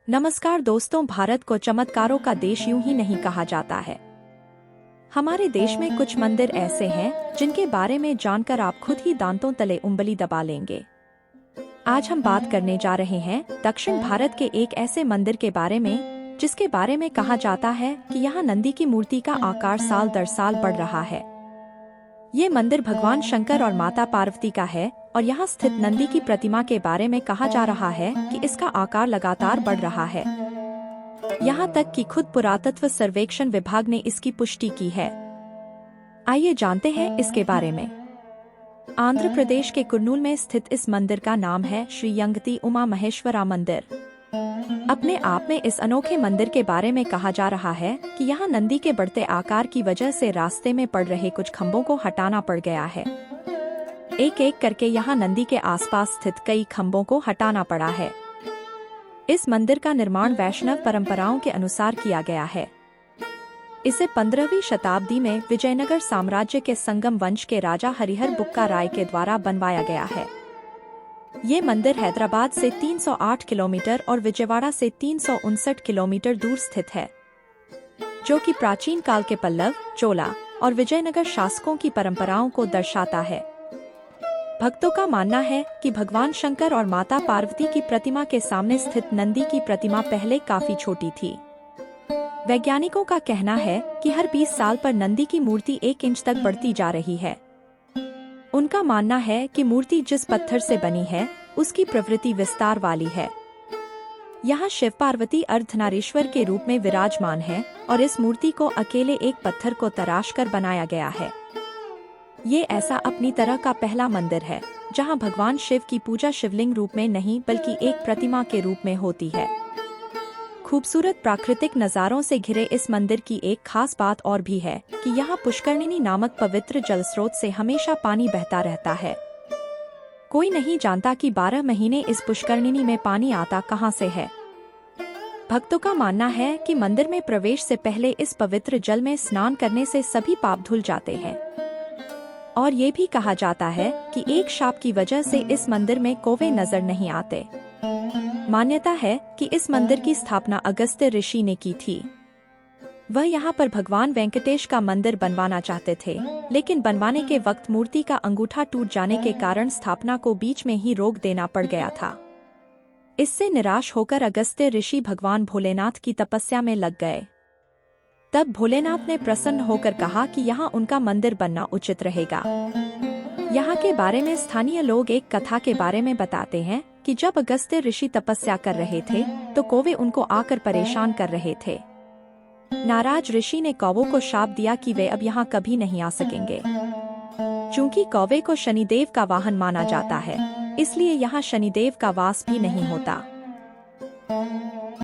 नमस्कार दोस्तों, भारत को चमत्कारों का देश यूं ही नहीं कहा जाता है। हमारे देश में कुछ मंदिर ऐसे हैं जिनके बारे में जानकर आप खुद ही दांतों तले उंगली दबा लेंगे। आज हम बात करने जा रहे हैं दक्षिण भारत के एक ऐसे मंदिर के बारे में जिसके बारे में कहा जाता है कि यहाँ नंदी की मूर्ति का आकार साल दर साल बढ़ रहा है। ये मंदिर भगवान शंकर और माता पार्वती का है और यहाँ स्थित नंदी की प्रतिमा के बारे में कहा जा रहा है कि इसका आकार लगातार बढ़ रहा है। यहाँ तक कि खुद पुरातत्व सर्वेक्षण विभाग ने इसकी पुष्टि की है। आइए जानते हैं इसके बारे में। आंध्र प्रदेश के कुर्नूल में स्थित इस मंदिर का नाम है श्री यंगती उमा महेश्वरा मंदिर। अपने आप में इस अनोखे मंदिर के बारे में कहा जा रहा है कि यहाँ नंदी के बढ़ते आकार की वजह से रास्ते में पड़ रहे कुछ खंभों को हटाना पड़ गया है। एक एक करके यहाँ नंदी के आसपास स्थित कई खंभों को हटाना पड़ा है। इस मंदिर का निर्माण वैष्णव परंपराओं के अनुसार किया गया है। इसे 15वीं शताब्दी में विजयनगर साम्राज्य के संगम वंश के राजा हरिहर बुक्का राय के द्वारा बनवाया गया है। ये मंदिर हैदराबाद से 308 किलोमीटर और विजयवाड़ा से 359 किलोमीटर दूर स्थित है, जो कि प्राचीन काल के पल्लव, चोला और विजयनगर शासकों की परंपराओं को दर्शाता है। भक्तों का मानना है कि भगवान शंकर और माता पार्वती की प्रतिमा के सामने स्थित नंदी की प्रतिमा पहले काफी छोटी थी। वैज्ञानिकों का कहना है कि हर 20 साल पर नंदी की मूर्ति 1 इंच तक बढ़ती जा रही है। उनका मानना है कि मूर्ति जिस पत्थर से बनी है उसकी प्रवृत्ति विस्तार वाली है। यहाँ शिव पार्वती अर्धनारीश्वर के रूप में विराजमान है और इस मूर्ति को अकेले एक पत्थर को तराश कर बनाया गया है। ये ऐसा अपनी तरह का पहला मंदिर है जहाँ भगवान शिव की पूजा शिवलिंग रूप में नहीं बल्कि एक प्रतिमा के रूप में होती है। खूबसूरत प्राकृतिक नज़ारों से घिरे इस मंदिर की एक खास बात और भी है कि यहाँ पुष्करणी नामक पवित्र जल स्रोत से हमेशा पानी बहता रहता है। कोई नहीं जानता कि 12 महीने इस पुष्करणी में पानी आता कहाँ से है। भक्तों का मानना है कि मंदिर में प्रवेश से पहले इस पवित्र जल में स्नान करने से सभी पाप धुल जाते हैं। और ये भी कहा जाता है कि एक शाप की वजह से इस मंदिर में कौवे नजर नहीं आते। मान्यता है कि इस मंदिर की स्थापना अगस्त्य ऋषि ने की थी। वह यहाँ पर भगवान वेंकटेश का मंदिर बनवाना चाहते थे, लेकिन बनवाने के वक्त मूर्ति का अंगूठा टूट जाने के कारण स्थापना को बीच में ही रोक देना पड़ गया था। इससे निराश होकर अगस्त्य ऋषि भगवान भोलेनाथ की तपस्या में लग गए। तब भोलेनाथ ने प्रसन्न होकर कहा कि यहाँ उनका मंदिर बनना उचित रहेगा। यहाँ के बारे में स्थानीय लोग एक कथा के बारे में बताते हैं कि जब अगस्त्य ऋषि तपस्या कर रहे थे तो कौवे उनको आकर परेशान कर रहे थे। नाराज ऋषि ने कौवों को शाप दिया कि वे अब यहाँ कभी नहीं आ सकेंगे। चूंकि कौवे को शनिदेव का वाहन माना जाता है, इसलिए यहाँ शनिदेव का वास भी नहीं होता।